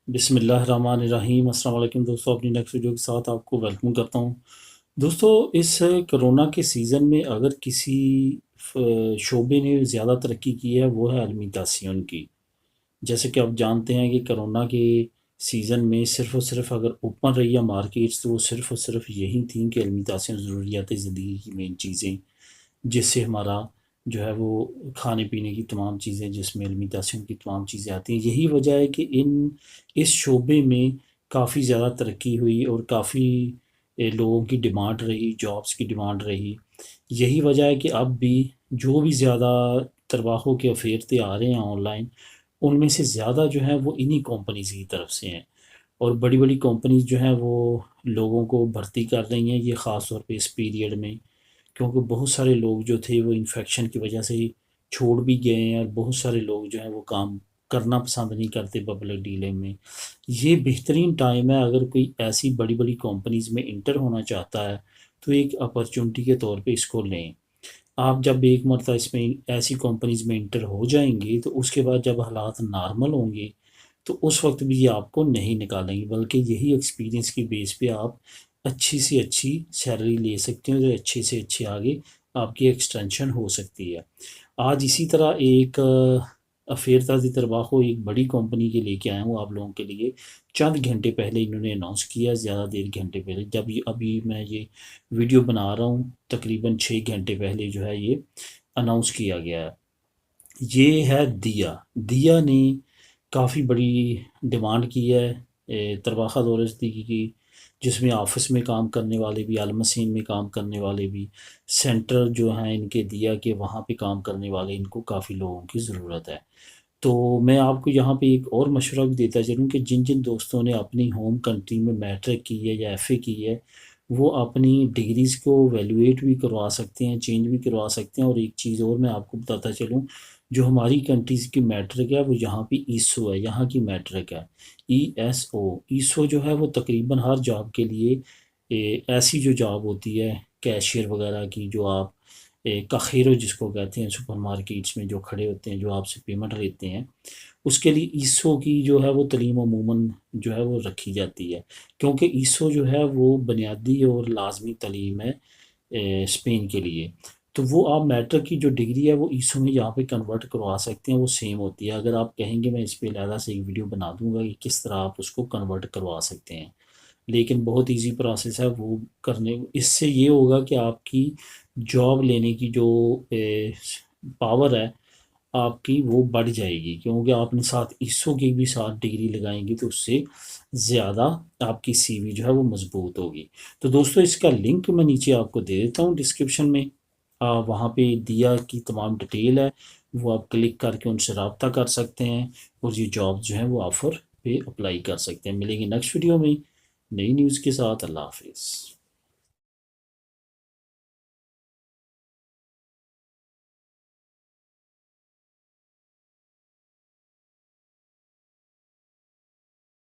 بسم اللہ الرحمن الرحیم۔ السلام علیکم دوستوں، اپنی نیکسٹ ویڈیو کے ساتھ آپ کو ویلکم کرتا ہوں۔ دوستوں، اس کرونا کے سیزن میں اگر کسی شعبے نے زیادہ ترقی کی ہے وہ ہے علمی تعین کی۔ جیسے کہ آپ جانتے ہیں کہ کرونا کے سیزن میں صرف اور صرف اگر اوپن رہی ہے مارکیٹس تو وہ صرف اور صرف یہی تھیں کہ علمی تعین ضروریات زندگی کی مین چیزیں، جس سے ہمارا جو ہے وہ کھانے پینے کی تمام چیزیں، جس میں علمی تعین کی تمام چیزیں آتی ہیں۔ یہی وجہ ہے کہ اس شعبے میں کافی زیادہ ترقی ہوئی اور کافی لوگوں کی ڈیمانڈ رہی، جابس کی ڈیمانڈ رہی۔ یہی وجہ ہے کہ اب بھی جو بھی زیادہ ترباحوں کے افیئرتے آ رہے ہیں آن لائن، ان میں سے زیادہ جو ہیں وہ انہی کمپنیز کی طرف سے ہیں، اور بڑی بڑی کمپنیز جو ہیں وہ لوگوں کو بھرتی کر رہی ہیں، یہ خاص طور پہ اس پیریڈ میں، کیونکہ بہت سارے لوگ جو تھے وہ انفیکشن کی وجہ سے چھوڑ بھی گئے ہیں، اور بہت سارے لوگ جو ہیں وہ کام کرنا پسند نہیں کرتے پبلک ڈیلنگ میں۔ یہ بہترین ٹائم ہے اگر کوئی ایسی بڑی بڑی کمپنیز میں انٹر ہونا چاہتا ہے تو ایک اپرچونٹی کے طور پہ اس کو لیں۔ آپ جب ایک مرتبہ اس میں ایسی کمپنیز میں انٹر ہو جائیں گے تو اس کے بعد جب حالات نارمل ہوں گے تو اس وقت بھی یہ آپ کو نہیں نکالیں گے، بلکہ یہی ایکسپیرینس کی بیس پہ آپ اچھی سے اچھی سیلری لے سکتے ہیں، اور اچھے سے اچھے آگے آپ کی ایکسٹینشن ہو سکتی ہے۔ آج اسی طرح ایک افیئر تازی ترباح کو ایک بڑی کمپنی کے لے کے آیا ہوں آپ لوگوں کے لیے۔ چند گھنٹے پہلے انہوں نے اناؤنس کیا، زیادہ دیر گھنٹے پہلے، جب ابھی میں یہ ویڈیو بنا رہا ہوں تقریباً 6 گھنٹے پہلے جو ہے یہ اناؤنس کیا گیا ہے۔ یہ ہے دیا نے کافی بڑی ڈیمانڈ کی ہے ترباخہ دور صدیقی کی، جس میں آفس میں کام کرنے والے بھی، المسین میں کام کرنے والے بھی، سینٹر جو ہیں ان کے دیا کے وہاں پہ کام کرنے والے، ان کو کافی لوگوں کی ضرورت ہے۔ تو میں آپ کو یہاں پہ ایک اور مشورہ بھی دیتا چلوں کہ جن جن دوستوں نے اپنی ہوم کنٹری میں میٹرک کی ہے یا ایف اے کی ہے، وہ اپنی ڈگریز کو ویلیویٹ بھی کروا سکتے ہیں، چینج بھی کروا سکتے ہیں۔ اور ایک چیز اور میں آپ کو بتاتا چلوں، جو ہماری کنٹریز کی میٹرک ہے وہ یہاں پہ ایسو ہے، یہاں کی میٹرک ہے ESO۔ ایسو جو ہے وہ تقریباً ہر جاب کے لیے ایسی جو جاب ہوتی ہے کیشیئر وغیرہ کی، جو آپ کاخیرو جس کو کہتے ہیں، سپر مارکیٹس میں جو کھڑے ہوتے ہیں، جو آپ سے پیمنٹ لیتے ہیں، اس کے لیے ایسو کی جو ہے وہ تعلیم عموماً جو ہے وہ رکھی جاتی ہے، کیونکہ ایسو جو ہے وہ بنیادی اور لازمی تعلیم ہے اسپین کے لیے۔ تو وہ آپ میٹرک کی جو ڈگری ہے وہ ایسو میں یہاں پہ کنورٹ کروا سکتے ہیں، وہ سیم ہوتی ہے۔ اگر آپ کہیں گے میں اس پہ علیحدہ سے ایک ویڈیو بنا دوں گا کہ کس طرح آپ اس کو کنورٹ کروا سکتے ہیں، لیکن بہت ایزی پروسیس ہے وہ کرنے۔ اس سے یہ ہوگا کہ آپ کی جاب لینے کی جو پاور ہے آپ کی وہ بڑھ جائے گی، کیونکہ آپ نے ساتھ ایسو کی بھی ساتھ ڈگری لگائیں گی تو اس سے زیادہ آپ کی سی وی جو ہے وہ مضبوط ہوگی۔ تو دوستو، اس کا لنک میں نیچے آپ کو دے دیتا ہوں ڈسکرپشن میں، وہاں پہ دیا کی تمام ڈیٹیل ہے، وہ آپ کلک کر کے ان سے رابطہ کر سکتے ہیں، اور یہ جاب جو ہیں وہ آفر پہ اپلائی کر سکتے ہیں۔ ملیں گے نیکسٹ ویڈیو میں نئی نیوز کے ساتھ۔ اللہ حافظ۔